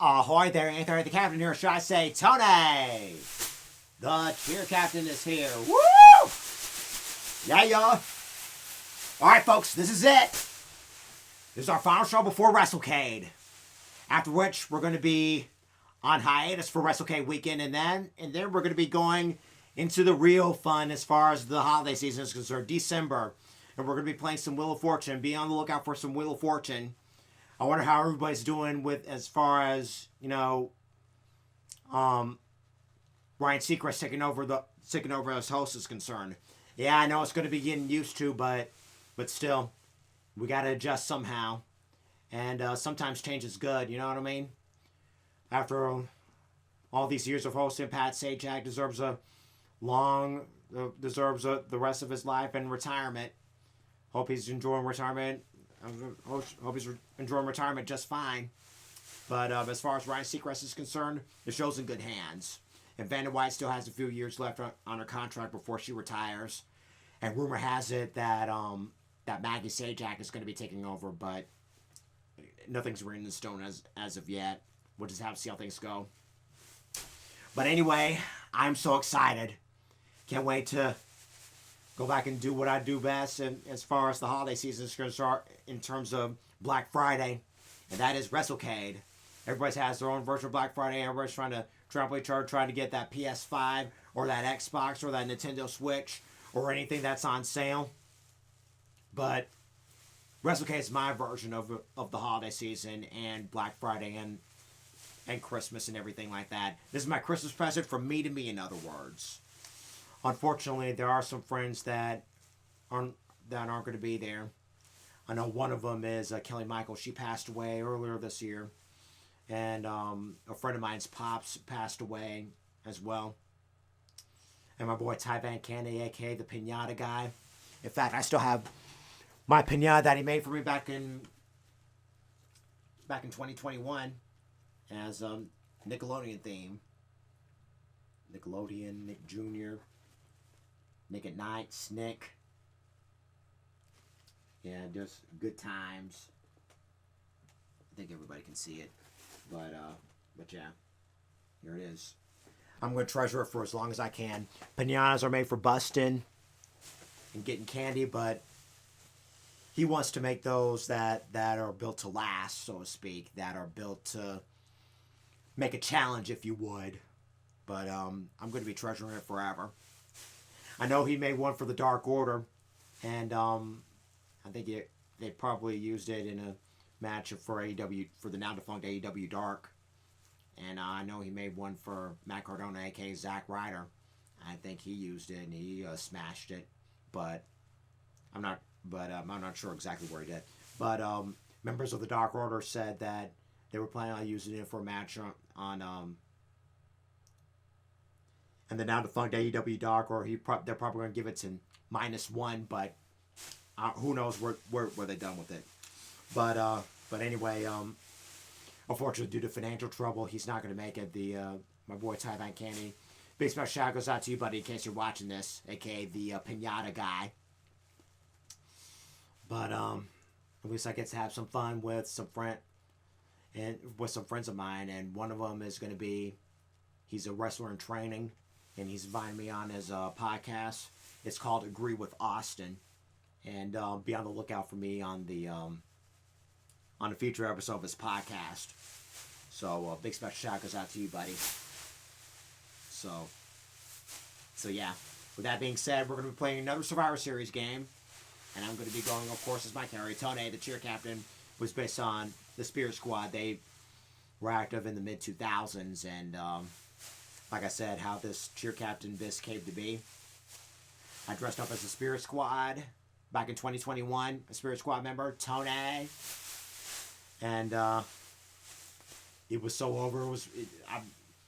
Ahoy there, Anthony the Captain here. Should I say Tony? The cheer captain is here. Woo! Yeah, y'all. Alright, folks, this is it. This is our final show before WrestleCade. After which, we're going to be on hiatus for WrestleCade weekend, and then we're going to be going into the real fun as far as the holiday season is concerned, December. And we're going to be playing some Wheel of Fortune. Be on the lookout for some Wheel of Fortune. I wonder how everybody's doing with as far as, Ryan Seacrest taking over as host is concerned. Yeah, I know it's going to be getting used to, but still, we got to adjust somehow. And sometimes change is good, you know what I mean? After all these years of hosting, Pat Sajak deserves the rest of his life in retirement. Hope he's enjoying retirement. Hope he's enjoying retirement just fine. But as far as Ryan Seacrest is concerned, the show's in good hands. And Vanna White still has a few years left on her contract before she retires. And rumor has it that that Maggie Sajak is going to be taking over, but nothing's written in stone as of yet. We'll just have to see how things go. But anyway, I'm so excited. Can't wait to go back and do what I do best, and as far as the holiday season is going to start in terms of Black Friday, and that is WrestleCade. Everybody has their own version of Black Friday. Everybody's trying to get that PS5 or that Xbox or that Nintendo Switch or anything that's on sale. But WrestleCade is my version of the holiday season and Black Friday and Christmas and everything like that. This is my Christmas present from me to me, in other words. Unfortunately, there are some friends that aren't going to be there. I know one of them is Kelly Michaels. She passed away earlier this year. And a friend of mine's pops passed away as well. And my boy Ty Van Candy, a.k.a. the Pinata guy. In fact, I still have my pinata that he made for me back in 2021 as Nickelodeon theme. Nickelodeon, Nick Jr., Nick at Night, Snick. Yeah, just good times. I think everybody can see it. But yeah, here it is. I'm going to treasure it for as long as I can. Pinatas are made for busting and getting candy, but he wants to make those that are built to last, so to speak, that are built to make a challenge, if you would. But I'm going to be treasuring it forever. I know he made one for the Dark Order, and I think they probably used it in a match for AEW, for the now defunct AEW Dark. And I know he made one for Matt Cardona, aka Zack Ryder. I think he used it and he smashed it, but I'm not sure exactly where he did. But members of the Dark Order said that they were planning on using it for a match on and the now defunct AEW Dark, or they're probably going to give it to -1, but who knows where they're done with it. But anyway, unfortunately, due to financial trouble, he's not going to make it. My boy Ty Van Candy. Big special shout goes out to you, buddy, in case you're watching this, aka the Pinata guy. But at least I get to have some fun with some friends of mine, and one of them is going to be, he's a wrestler in training, and he's inviting me on his podcast. It's called Agree with Austin, and be on the lookout for me on the future episode of his podcast. So big special shout goes out to you, buddy. So yeah. With that being said, we're going to be playing another Survivor Series game. And I'm going to be going, of course, as my carry. Tony, the cheer captain, was based on the Spirit Squad. They were active in the mid-2000s. And like I said, how this cheer captain bis came to be. I dressed up as a Spirit Squad back in 2021. A Spirit Squad member, Tony. And it was so over. I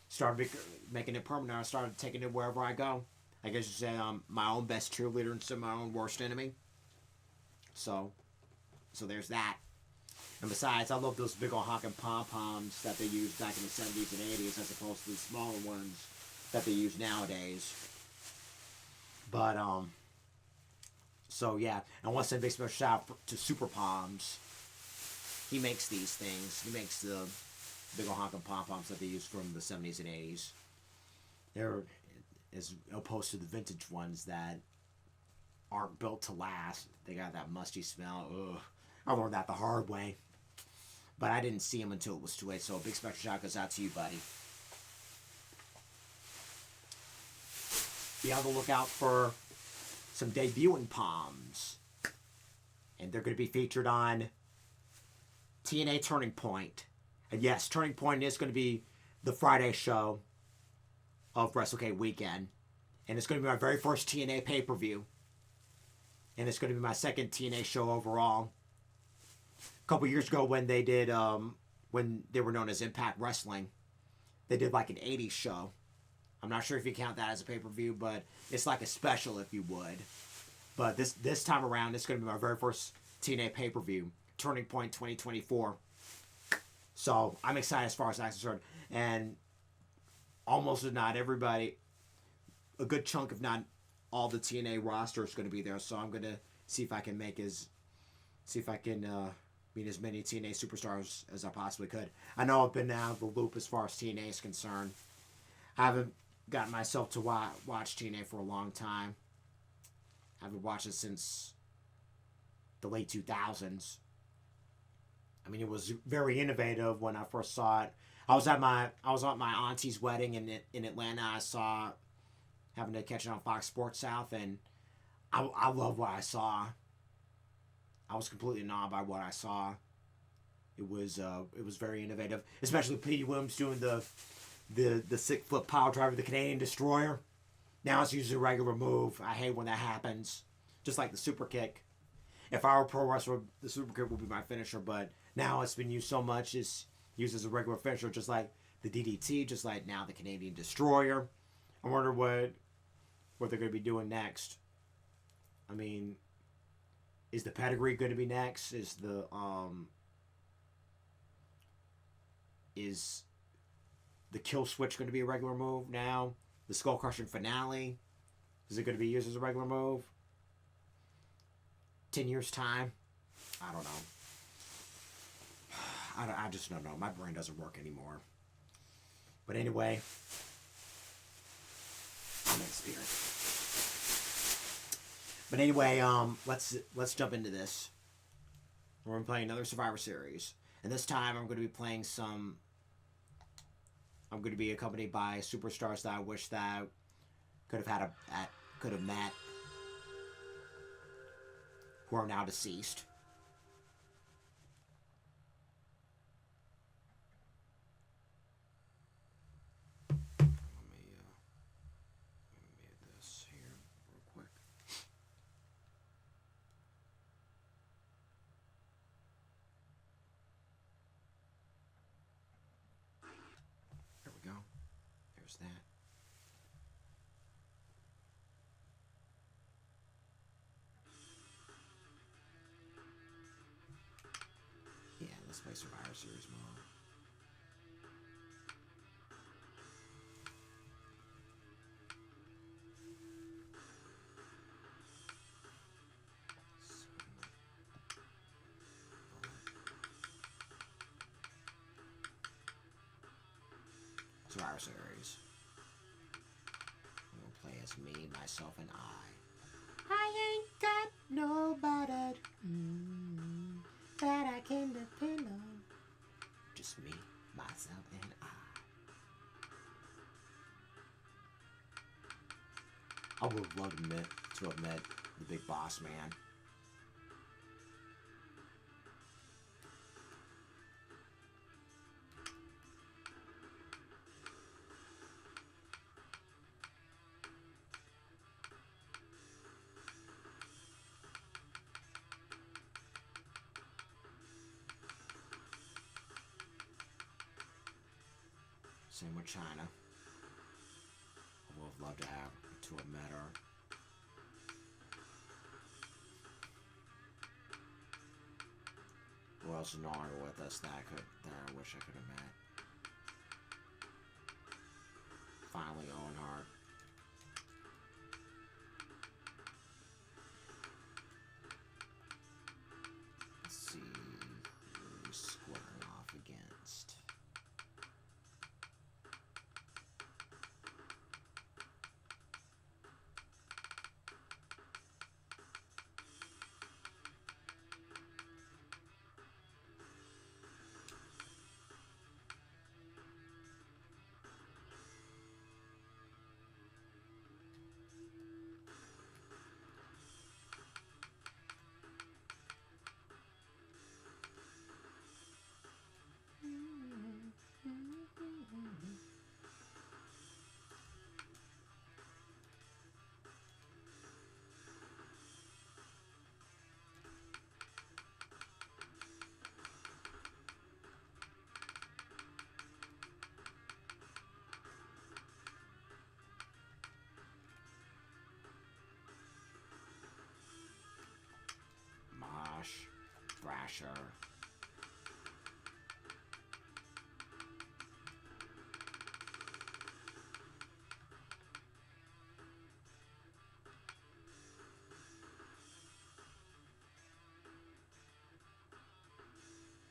started making it permanent. I started taking it wherever I go. I guess you say I'm my own best cheerleader instead of my own worst enemy. So there's that. And besides, I love those big old honking pom-poms that they used back in the 70s and 80s as opposed to the smaller ones that they use nowadays. But, so yeah. And once again, big special shout out to Super Palms. He makes these things. He makes the big ol' honking pom-poms that they used from the 70s and 80s. They're as opposed to the vintage ones that aren't built to last. They got that musty smell. Ugh. I learned that the hard way. But I didn't see them until it was too late, so a big special shout goes out to you, buddy. Be on the lookout for some debuting Poms. And they're going to be featured on TNA Turning Point. And yes, Turning Point is going to be the Friday show of WrestleCade weekend. And it's going to be my very first TNA pay-per-view. And it's going to be my second TNA show overall. A couple years ago when they did, when they were known as Impact Wrestling, they did like an 80s show. I'm not sure if you count that as a pay-per-view, but it's like a special if you would. But this time around, it's going to be my very first TNA pay-per-view, Turning Point 2024. So I'm excited as far as that's concerned. And almost if not everybody, a good chunk if not all the TNA roster is going to be there. So I'm going to see if I can meet as many TNA superstars as I possibly could. I know I've been out of the loop as far as TNA is concerned. I haven't gotten myself to watch TNA for a long time. I haven't watched it since the late 2000s. I mean, it was very innovative when I first saw it. I was at my auntie's wedding in Atlanta. I saw having to catch it on Fox Sports South, and I love what I saw. I was completely in awe by what I saw. It was very innovative, especially Petey Williams doing the 6-foot pile driver, the Canadian Destroyer. Now it's usually a regular move. I hate when that happens. Just like the super kick. If I were a pro wrestler, the super kick would be my finisher, but now it's been used so much, it's used as a regular finisher, just like the DDT, just like now the Canadian Destroyer. I wonder what they're going to be doing next. I mean, is the pedigree going to be next? Is the kill switch going to be a regular move now? The skull crushing finale, is it going to be used as a regular move? 10 years time? I don't know. I just don't know. My brain doesn't work anymore. But anyway, I'm in spirit. But anyway, let's jump into this. We're going to play another Survivor Series. And this time I'm going to be playing some... I'm going to be accompanied by superstars that I wish that I could have met, who are now deceased. Let me mute this here real quick. There we go. There's that. Yeah, let's play Survivor Series mode. Survivor Series. I'm gonna play as me, myself, and I ain't got nobody that I can depend on. Just me, myself, and I would love to have met the Big Boss Man. Same with Chyna. I would have loved to have met her. Who else is no longer with us that I wish I could have met? Finally, Owen Hart. Let's see who we're squaring off against. Thrasher.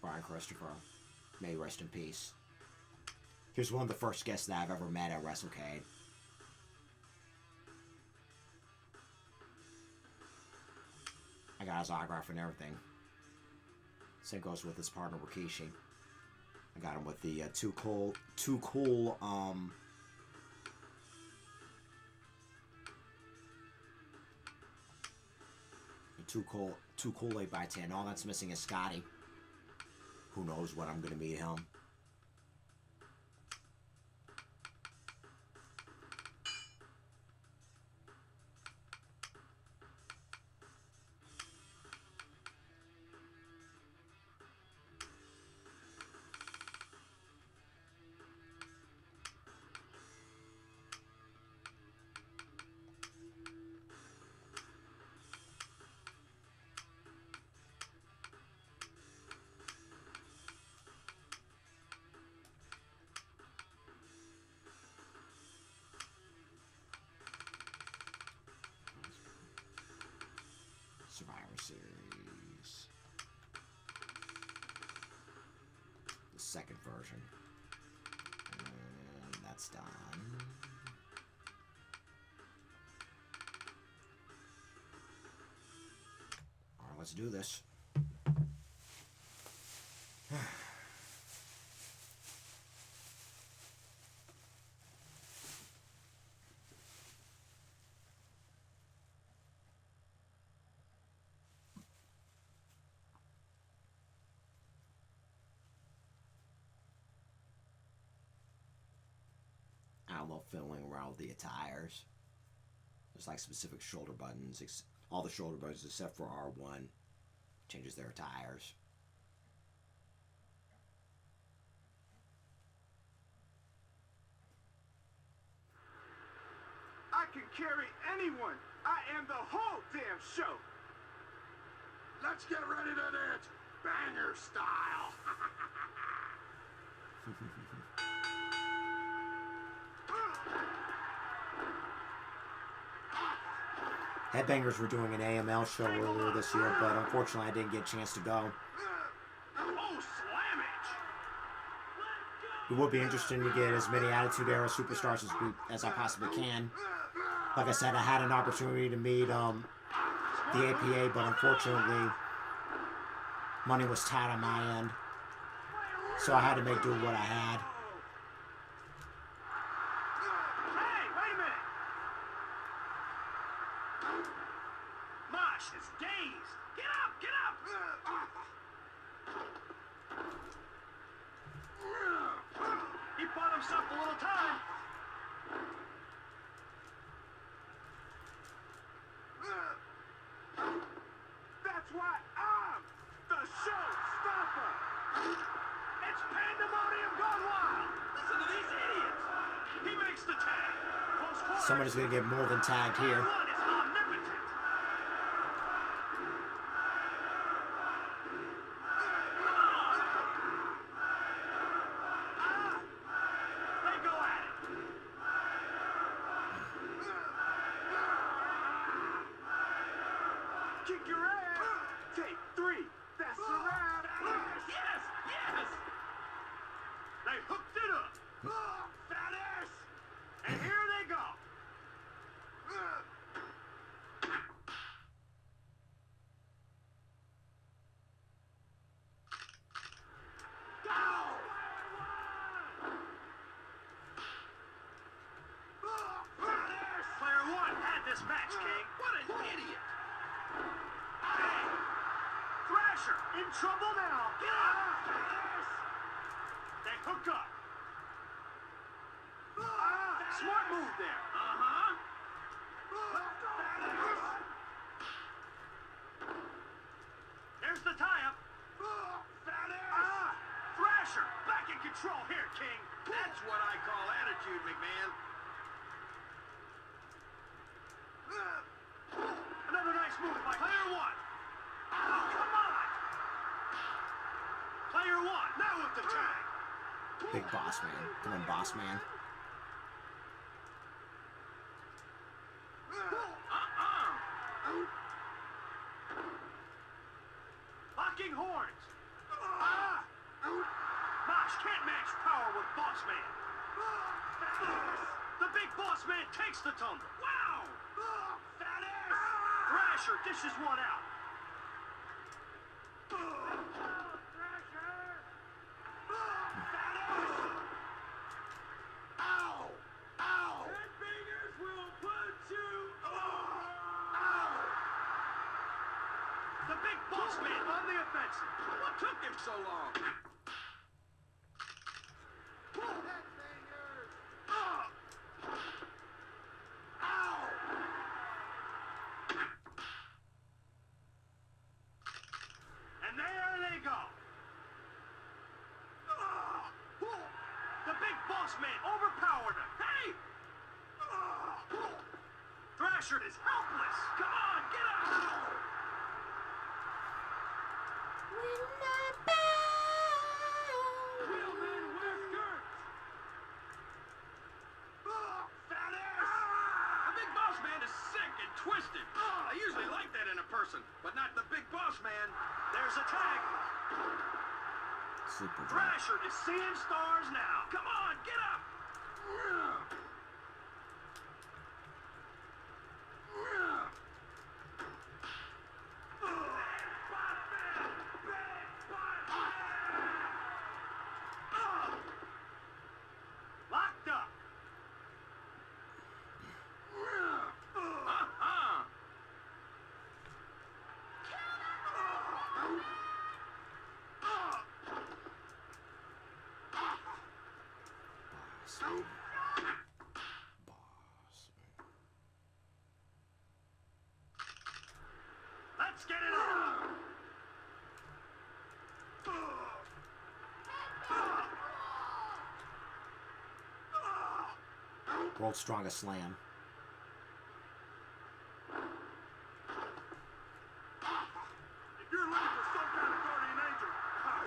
Brian Christopher. May he rest in peace. He was one of the first guests that I've ever met at WrestleCade. I got his autograph and everything. Same goes with his partner Rikishi. I got him with the Too Cool Too Cool 8x10. All that's missing is Scotty. Who knows when I'm gonna meet him. Survivor Series. The second version. And that's done. Alright, let's do this. I love fiddling around with the attires. There's like specific shoulder buttons, all the shoulder buttons except for R1 changes their attires. I can carry anyone. I am the whole damn show. Let's get ready to dance, banger style. Headbangers were doing an AML show earlier this year, but unfortunately I didn't get a chance to go. It would be interesting to get as many Attitude Era superstars as I possibly can. Like I said, I had an opportunity to meet the APA, but unfortunately money was tight on my end, so I had to make do with what I had. That's why I'm the showstopper. It's pandemonium gone wild. Listen to these idiots. He makes the tag. Somebody's gonna get more than tagged here. Kick your ass! Take 3! That's the wrap! Yes! Yes! They hooked it up! Fat ass! And here they go! Go! Player 1 had this match, King. What an idiot! Thrasher in trouble now. Get up! They hook up. Smart move there. There's the tie-up. Thrasher back in control here, King. That's what I call attitude, McMahon. Another nice move by player 1. Oh, come on! the tag. Big Boss Man. Come on, Boss Man. Locking horns. Mosh can't match power with Boss Man. The big Boss Man takes the tumble. Wow! Fat ass! Thrasher dishes one out. Thrasher! Fat ass! Ow! Ow! Headbangers will put you ow! The big Boss Man on the offensive. What took him so long? Headbangers! Ow! And there they go. The big Boss Man overpowered him. Hey! Thrasher is helpless. Come on, get up! Wheelman wears skirts. Fat ass! The big Boss Man is sick and twisted. I usually like that in a person, but not the big Boss Man. There's a tag. Super drop. Thrasher is seeing stars now. Come on, get up! Locked up. Boss Man. Boss Man. Let's get it on. World's Strongest Slam. If you're looking for some kind of guardian angel,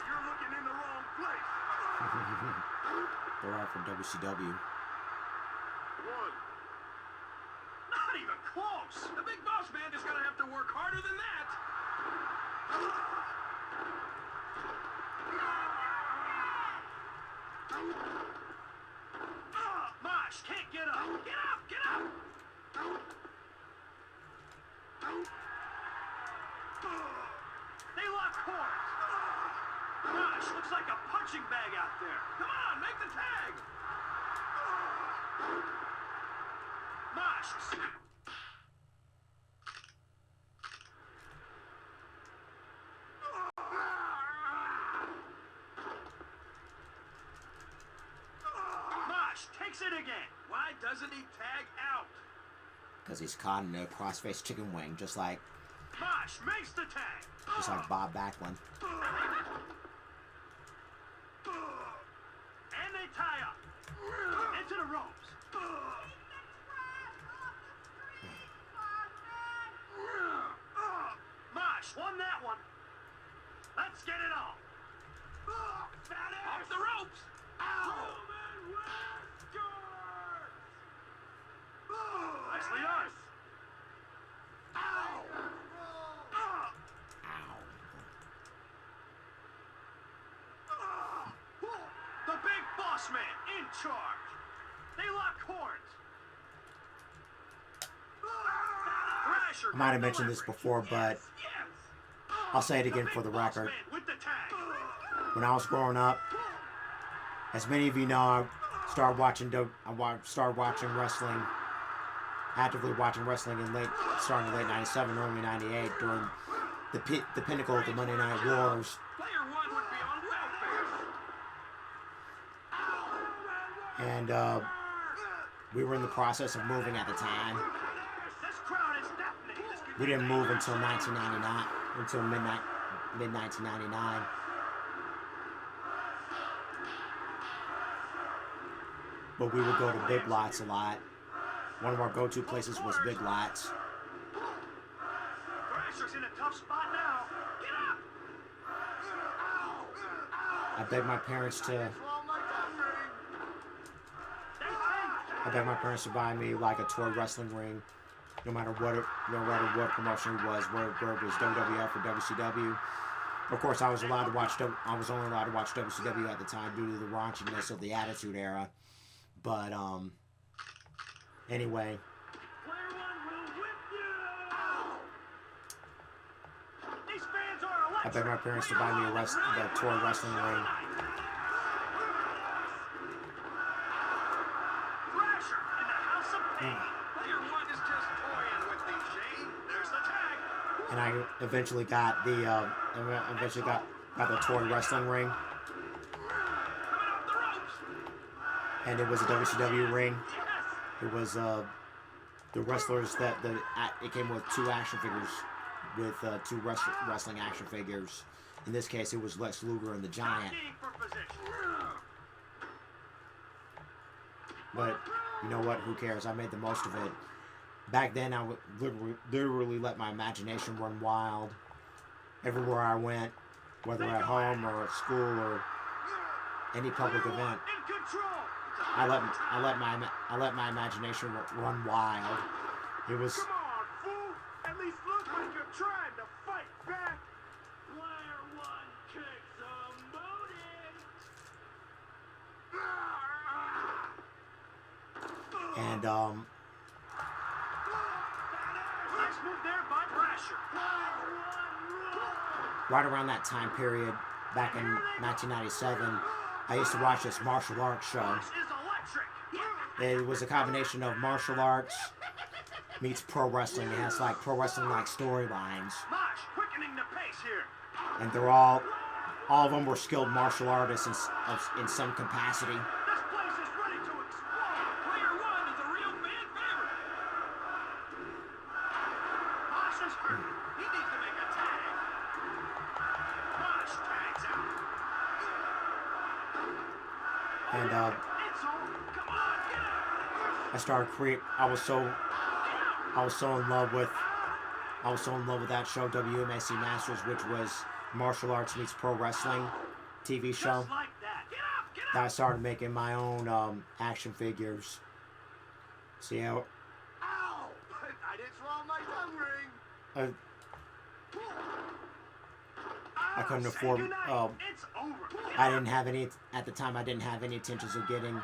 you're looking in the wrong place. They're out from WCW. One. Not even close. The big Boss Man is gonna have to work harder than that. Mosh can't get up. Get up! Get up! They lock horns. Mosh looks like a punching bag out there. Come on, make the tag. Mosh. Mosh takes it again. Why doesn't he tag out? Because he's caught in a crossface chicken wing, just like Mosh makes the tag. Bob Backlund. And they tie up. Into the ropes. Mosh won that one. Let's get it on. Fat ass. Off the ropes. Ow. Nicely done. Ow. The big Boss Man in charge. They lock horns. Thrasher I might have got the mentioned this leverage. before, but Yes. I'll say it The again big for the Boss record. Man with the tag. When I was growing up, as many of you know, I started watching wrestling, actively watching wrestling starting in late '97, early '98, during the pinnacle of the Monday Night Wars. Player one would be on welfare. And we were in the process of moving at the time. This crowd is deafening. This could We be didn't bad. move until 1999, until mid 1999. But we would go to Big Lots a lot. One of our go-to places was Big Lots. Thrasher's in a tough spot now. Get up. I begged my parents to buy me like a toy wrestling ring, no matter what promotion it was, whether it was WWF or WCW. Of course, I was only allowed to watch WCW at the time due to the raunchiness of the Attitude Era. But anyway. I begged my parents to buy me a toy wrestling ring. And I eventually got the toy wrestling ring. And it was a WCW ring. It was the wrestlers it came with two action figures. With two wrestling action figures. In this case, it was Lex Luger and the Giant. But you know what? Who cares? I made the most of it. Back then, I would literally let my imagination run wild. Everywhere I went, whether at home or at school or any public event, I let my imagination run wild. It was. Trying to fight back. Player one kicks a booty. And Nice move there by Thrasher. Right around that time period, back in 1997, I used to watch this martial arts show. It was a combination of martial arts meets pro wrestling. It has like pro wrestling like storylines. And they're all of them were skilled martial artists in some capacity. This place is ready to explode. Player one is a real fan favorite. Mosh is hurt. He needs to make a tag. Mosh tags out. And it's on. Come on, get out. I started I was so in love with that show, WMAC Masters, which was martial arts meets pro wrestling TV show. Just like that. Get up. That I started making my own action figures. See how? Ow! I didn't swallow my tongue ring. I couldn't afford. It's over. I didn't have any at the time. I didn't have any intentions of getting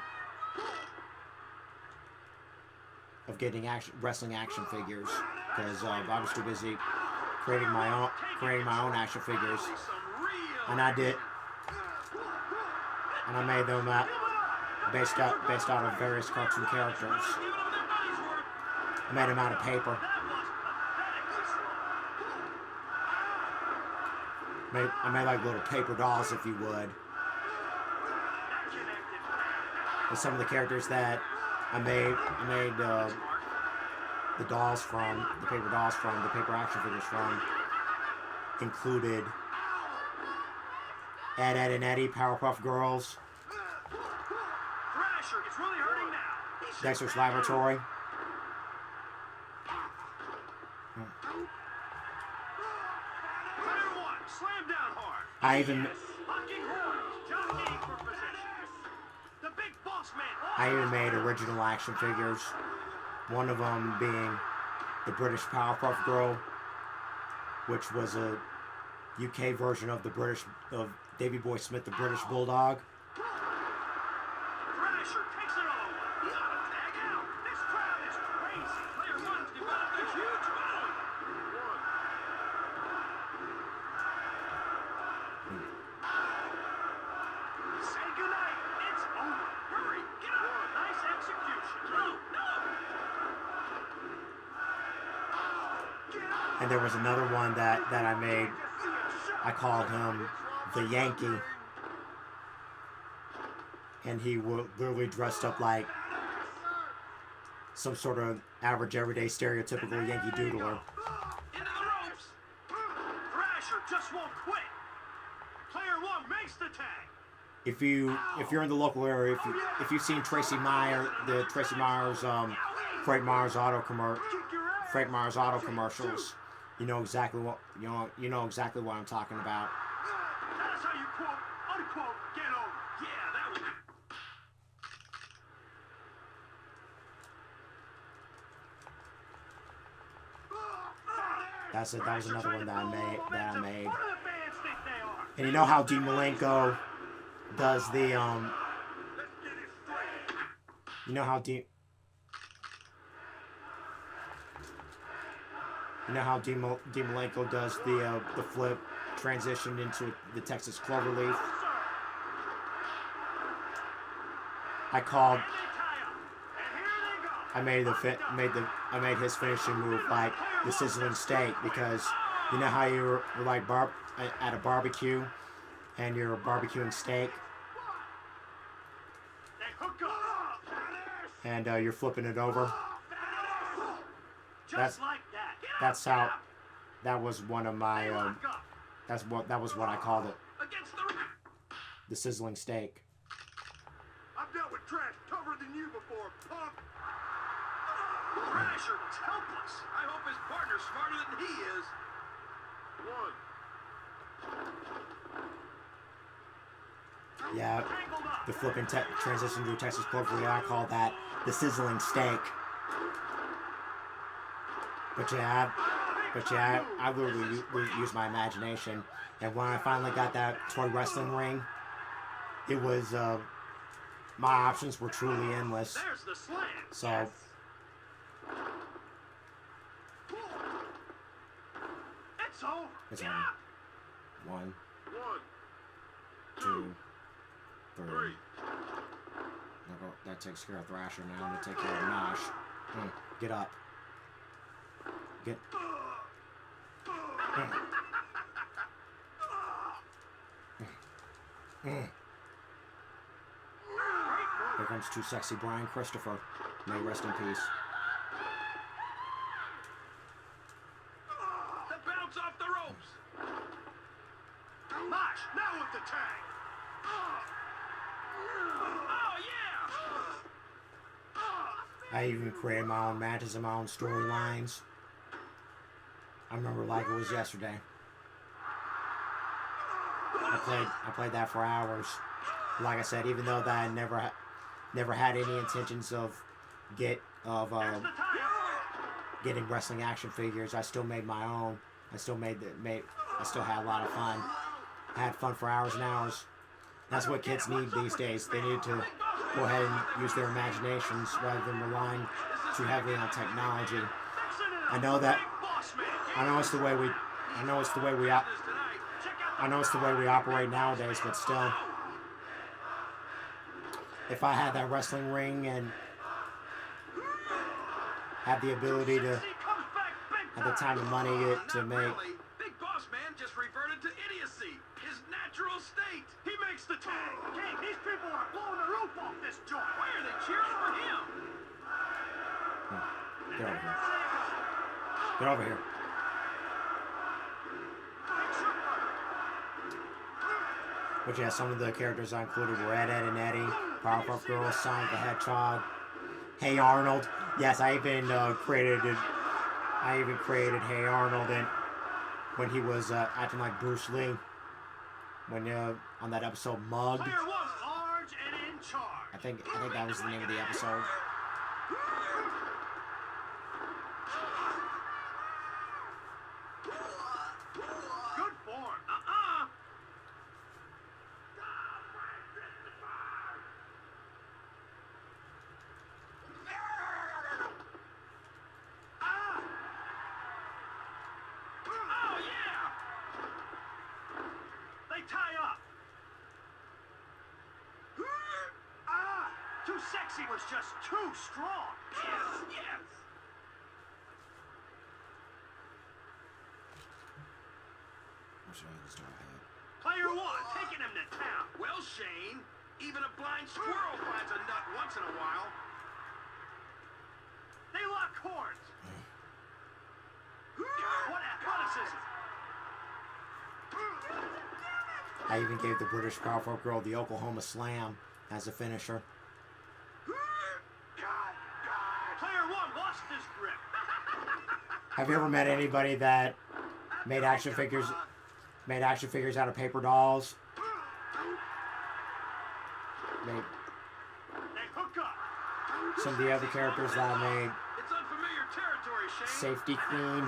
wrestling action figures because I was too busy creating my own action figures, and I did, and I made them based out of various cartoon characters. I made them out of paper. I made like little paper dolls, if you would. And some of the characters that I made the paper action figures from included Ed, and Eddie, Powerpuff Girls, Thrasher, it's really hurting now. Dexter's Laboratory. Player one, slam down hard. I even Locking horns, jockeying for position. The big boss man. I even made original action figures. One of them being the British Powerpuff Girl, which was a UK version of Davy Boy Smith, the British Bulldog. Thrasher takes it all. He ought to tag out. This crowd is crazy. Player one's developed a huge following. Say goodnight. It's over. Hurry, get up. Nice execution. No. And there was another one that I made. I called him the Yankee. And he literally dressed up like some sort of average, everyday, stereotypical Yankee Doodler. Into the ropes. Thrasher just won't quit. Player one makes the tag. If you're in the local area, if you've seen Tracy Myers, Frank Myers Auto commercials, you know exactly what I'm talking about. That is how you quote a quote-unquote get over. Yeah, that was... That's it. That was another one that I made. What do the fans think they are? And you know how Dean Malenko does the Let's get it straight. You know how Dean Malenko does the flip transition into the Texas Cloverleaf. I called. I made his finishing move like the sizzling steak, because you know how you're like at a barbecue and you're barbecuing steak and you're flipping it over. That's how. That was one of my. That was what I called it. The sizzling steak. I've dealt with trash tougher than you before, punk. Thrasher was helpless. I hope his partner's smarter than he is. Yeah, the flipping transition to Texas Cloverleaf, I call that the sizzling steak. But yeah, I literally used my imagination, and when I finally got that toy wrestling ring, it was my options were truly endless. There's the slam. So. Yes. It's over. It's yeah. on. 1, 2, 3. 3. That takes care of Thrasher. Now I'm gonna take care of Nosh. Get up. Get. Here comes Too Sexy Brian Christopher. May rest in peace. The bounce off the ropes. Mosh, now with the tag. Oh, yeah. I even created my own matches and my own storylines. I remember like it was yesterday. I played that for hours. Like I said, even though that I never had any intentions of getting wrestling action figures, I still made my own. I still had a lot of fun. I had fun for hours and hours. That's what kids need these days. They need to go ahead and use their imaginations rather than relying too heavily on technology. I know it's the way we operate nowadays, but still, if I had that wrestling ring and had the ability to, had the time and money to make. Big Boss Man just reverted to idiocy, his natural state. He makes the tag. King, these people are blowing the roof off this joint. Why are they cheering for him? Get over here. Get over here. But yeah, some of the characters I included were Ed, and Eddie, Powerpuff Girls, Sonic the Hedgehog, Hey Arnold. Yes, I even created Hey Arnold when he was acting like Bruce Lee. When on that episode Mugged. Player one, large and in charge. I think that was the name of the episode. Good form. Oh, yeah! They tie up. Too Sexy was just too strong. Yes, yes. Player one, taking him to town. Well, Shane, even a blind squirrel finds a nut once in a while. They lock horns. What athleticism. I even gave the British Powerpuff Girl the Oklahoma Slam as a finisher. Player one lost his grip. Have you ever met anybody that made action figures out of paper dolls? made They hook up. some of the other characters that I made. It's unfamiliar territory, Shane. Safety Queen,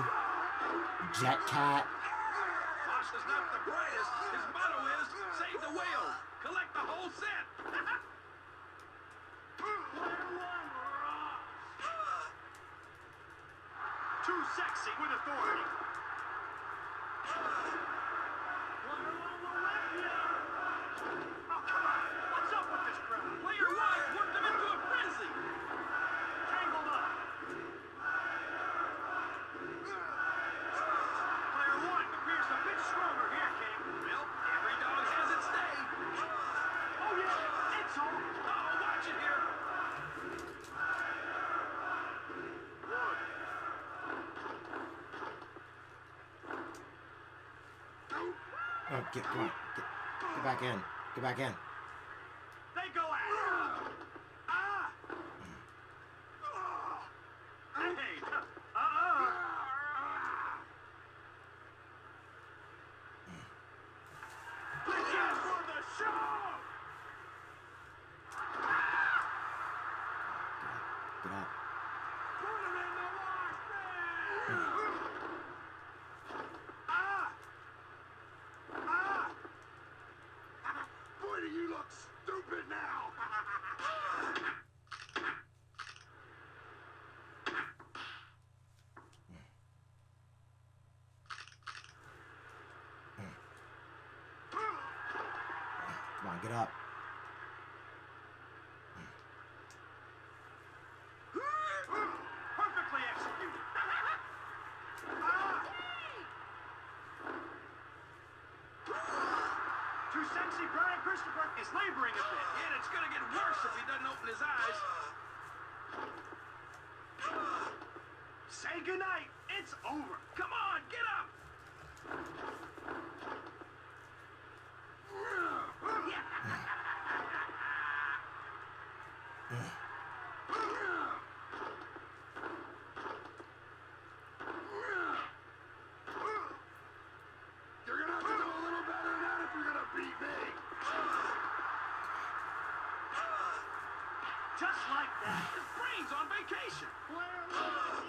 Jet Cat. Boss is not the brightest. His motto is save the whale. Collect the whole set. Too sexy with authority. Oh, come on. What's up with this crowd? Player one worked them into a frenzy. Tangled up. Player one appears a bit stronger here, King. Well, every dog has its day. Oh, yeah. It's on. Oh, watch it here. One. Oh, come on. Get back in. Get back in. They go at it. Ah! Hey! Just for the show! Get up. Put him in the wash, man! Ah! Ah! Boy, do you look stupid now! Come on, get up. Perfectly executed. Too sexy, Brian Christopher is laboring a bit. Yeah, and it's gonna get worse if he doesn't open his eyes. Say goodnight. It's over. Come on, get up. You're gonna have to do a little better than that if you're gonna beat me. Just like that. His brain's on vacation. Blair,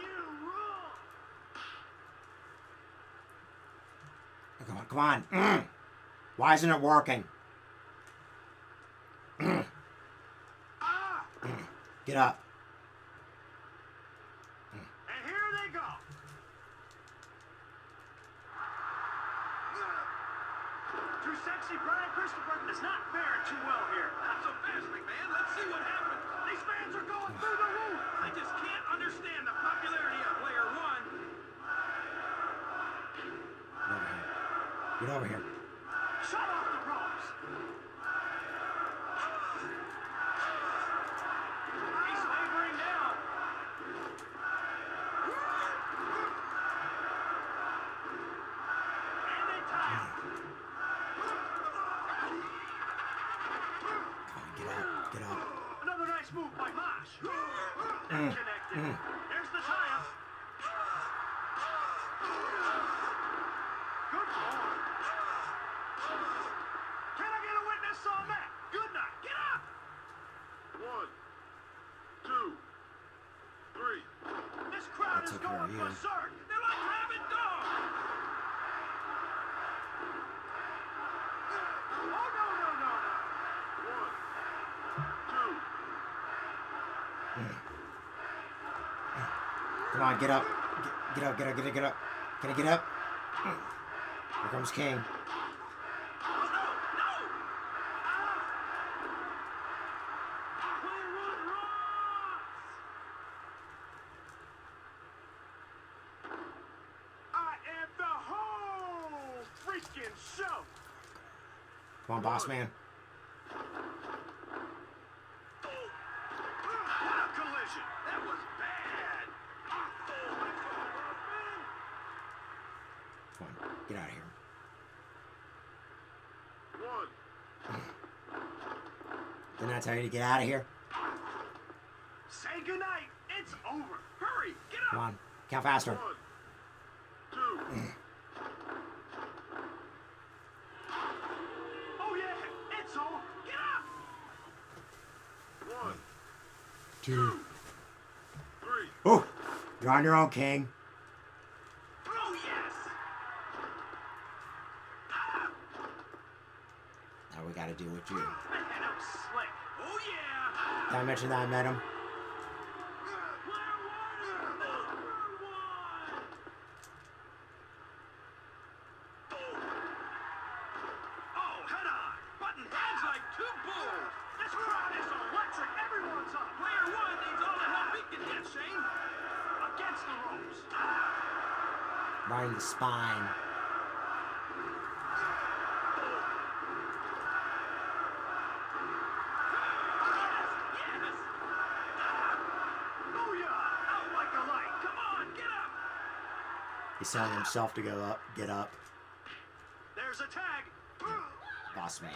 you rule. Come on, come on. Why isn't it working? Ah! Get up. And here they go. Too sexy, Brian Christopher is not faring too well here. Not so fast, McMahon. Let's see what happens. These fans are going through the roof. I just can't understand the popularity of player one. Get over here. Shut off the ropes. He's laboring now. And they tie him. Come on, get up. Get up. Another nice move by Mosh. Connected. There's the tie-up. Good lord. Can I get a witness on that? Good night. Get up. 1, 2, 3. This crowd That's is okay, going yeah. berserk. They're like rabid dogs. Oh, no, no, no, no. 1, 2. Come on, get up. Get up, get up, get up, get up. Can I get up? Here comes King. I am the whole freaking show. Come on, boss man. What a collision. That was bad. Come on, get out of here. 1. Didn't I tell you to get out of here? Say goodnight. It's over. Hurry. Get up. Come on, count faster. 1, 2. Oh, yeah. It's over. Get up. 2. 3. Oh, you're on your own, King. Oh, yes! Now we gotta deal with you. Man, that was slick. Oh, yeah! Did I mention that I met him? Oh, head on! Button heads like two bulls! This crowd is electric! Everyone's up! Player one needs all the help he can get, Shane! Against the ropes! Right in the spine. Yes! Booyah! Out like a light! Come on, get up! He's telling himself to go up, get up. There's a tag! Boss man.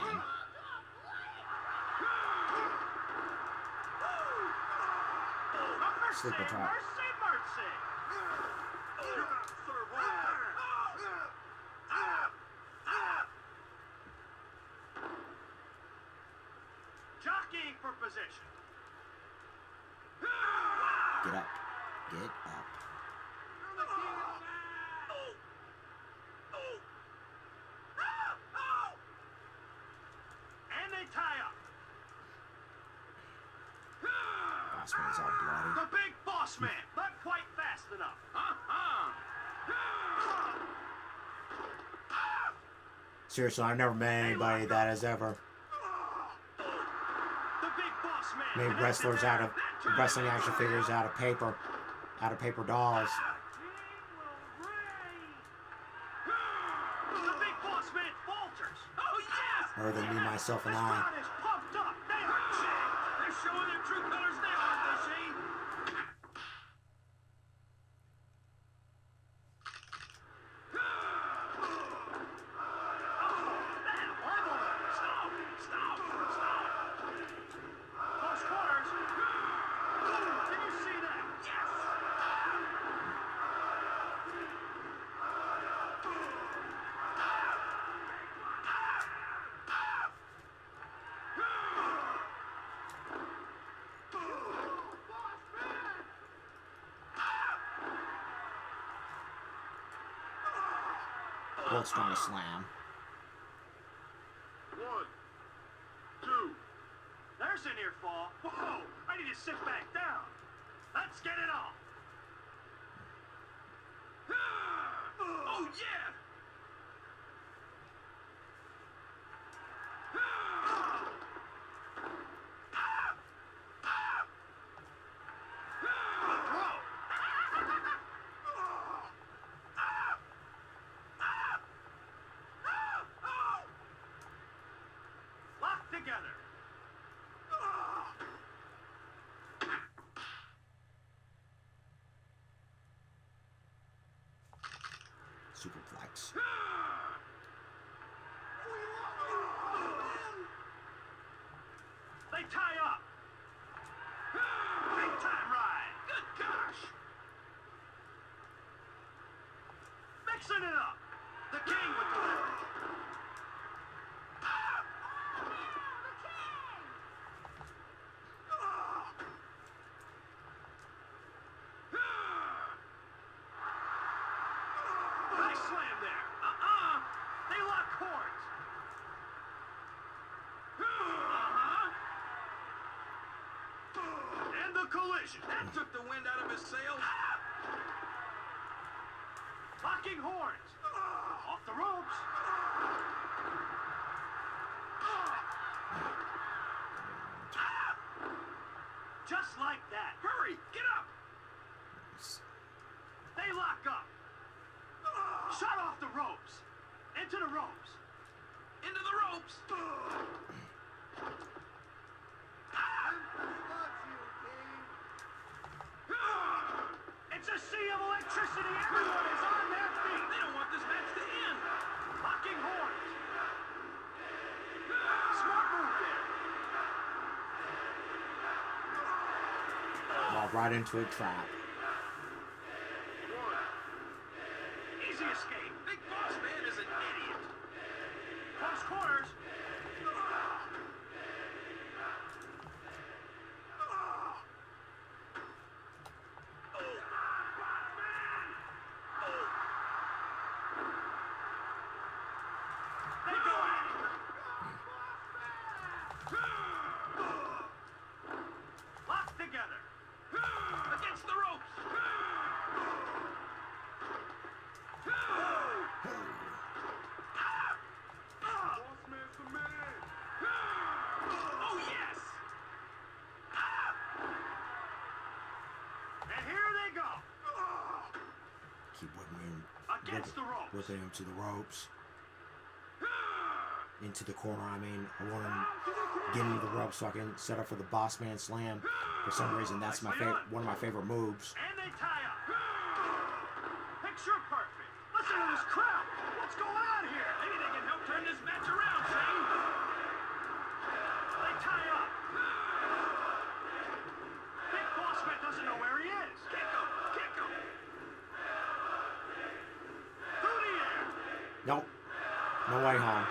Sleeper Mercy, trap. mercy, mercy! Jockeying for position. Get up. Get up. And they tie up. Boss man's all bloody. The big boss man, not quite fast enough. Seriously, I've never met anybody that has ever The big boss man made wrestlers out of wrestling action figures out of paper dolls. The big boss man falters. Oh yes! Other than me, myself, and This I. crowd is pumped up. They are jacked. They're showing their true colors now, aren't they, Shane? Stop! Close quarters. Did you see that? Yes! World's strongest slam. 1, 2. There's a near fall. Whoa! I need to sit back down. Let's get it on. Oh yeah! Locked together. Superplex. They tie up. Big time ride. Good gosh. Mixing it up. The king with delivery. Nice slam there. They lock horns. And the collision. That took the wind out of his sails. Locking horns. Off the ropes. Just like that. Hurry, get up. They lock up. Shot off the ropes. Into the ropes. Into the ropes. It's a sea of electricity. Everyone is on their feet. They don't want this match to end. Locking horns. Smart move there. Walk right into a trap. Easy escape. Big boss man is an idiot. Close quarters. Against the ropes. Whipping him to the ropes. Into the corner, I mean. I want him getting into the ropes so I can set up for the boss man slam. For some reason, that's my one of my favorite moves. And they tie up. Picture perfect. Listen to this crowd. What's going on here? Maybe they can help turn this match around, Shane. They tie up. Big Boss Man doesn't know where he is. Kick him. Kick him. Through the air. Nope. No way home.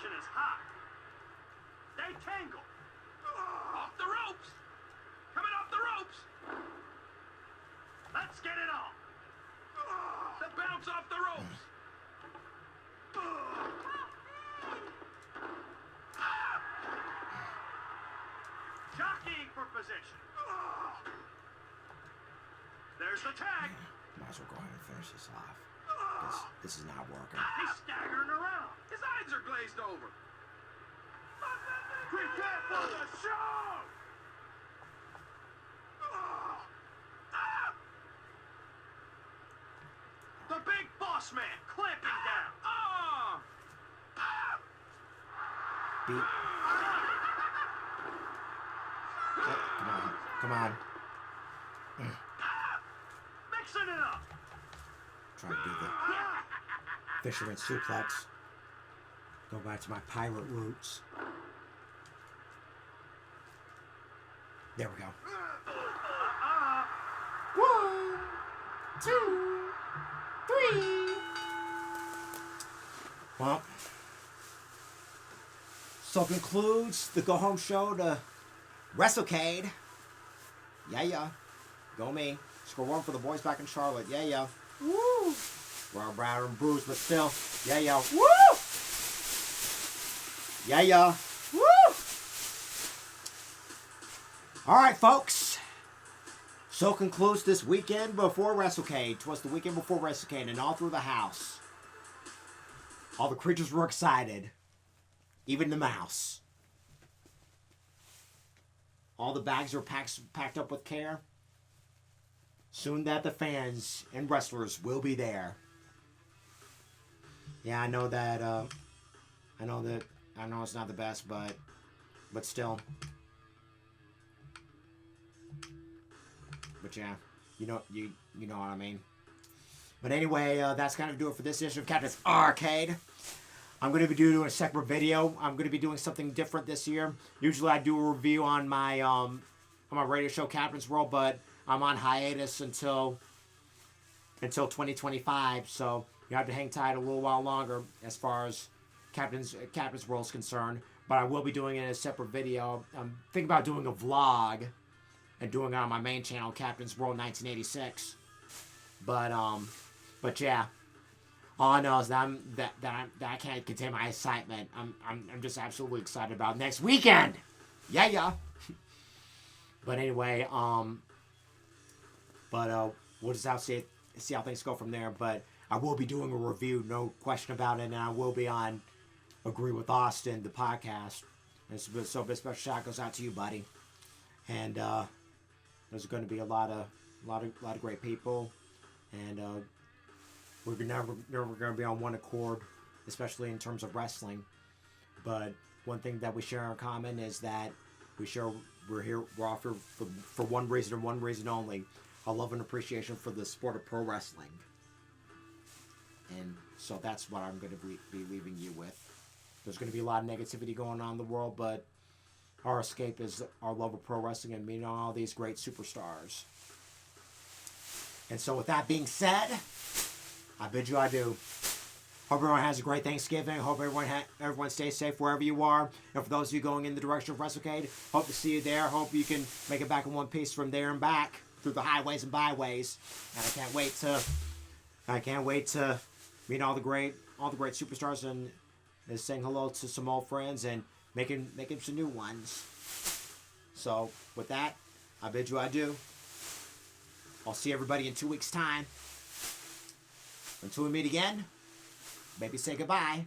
Is hot. They tangle. Off the ropes. Coming off the ropes. Let's get it on. The bounce off the ropes. Jockeying for position. There's the tag. Might as well go ahead and finish this off. This is not working. He's staggering around. His eyes are glazed over. Prepare for the show! The big boss man clamping down. Beat. Come on. Come on. Mixing it up. Trying to do the fisherman suplex. Go back to my pirate roots. There we go. 1, 2, 3. Well, so concludes the go home show to WrestleCade. Yeah. Go me. Score 1 for the boys back in Charlotte. Yeah. Woo! We're brown and bruised, but still. Yeah. Woo! Yeah. Woo! All right, folks. So concludes this weekend before WrestleCade. 'Twas the weekend before WrestleCade, and all through the house, all the creatures were excited. Even the mouse. All the bags are packed up with care. Soon that the fans and wrestlers will be there. Yeah, I know that. I know it's not the best, but still. But yeah, you know what I mean. But anyway, that's kind of do it for this issue of Captain's Arcade. I'm going to be doing a separate video. I'm going to be doing something different this year. Usually I do a review on my radio show Captain's World, but I'm on hiatus until 2025. So you have to hang tight a little while longer as far as Captain's World is concerned. But I will be doing it in a separate video. I'm thinking about doing a vlog and doing it on my main channel, Captain's World 1986. But yeah. All I know is that I can't contain my excitement. I'm just absolutely excited about next weekend. Yeah. But anyway, we'll just have to see how things go from there. But I will be doing a review, no question about it, and I will be on Agree with Austin, the podcast. And so a special shout goes out to you, buddy. And there's going to be a lot of great people, and we're never going to be on one accord, especially in terms of wrestling. But one thing that we share in common is that we're all here for one reason and one reason only: a love and appreciation for the sport of pro wrestling. And so that's what I'm going to be leaving you with. There's going to be a lot of negativity going on in the world, but our escape is our love of pro wrestling and meeting all these great superstars. And so with that being said, I bid you adieu. Hope everyone has a great Thanksgiving. Hope everyone stays safe wherever you are. And for those of you going in the direction of WrestleCade, hope to see you there. Hope you can make it back in one piece from there and back through the highways and byways. And I can't wait to meet all the great superstars and saying hello to some old friends and making some new ones. So with that, I bid you adieu. I'll see everybody in 2 weeks' time. Until we meet again, maybe say goodbye.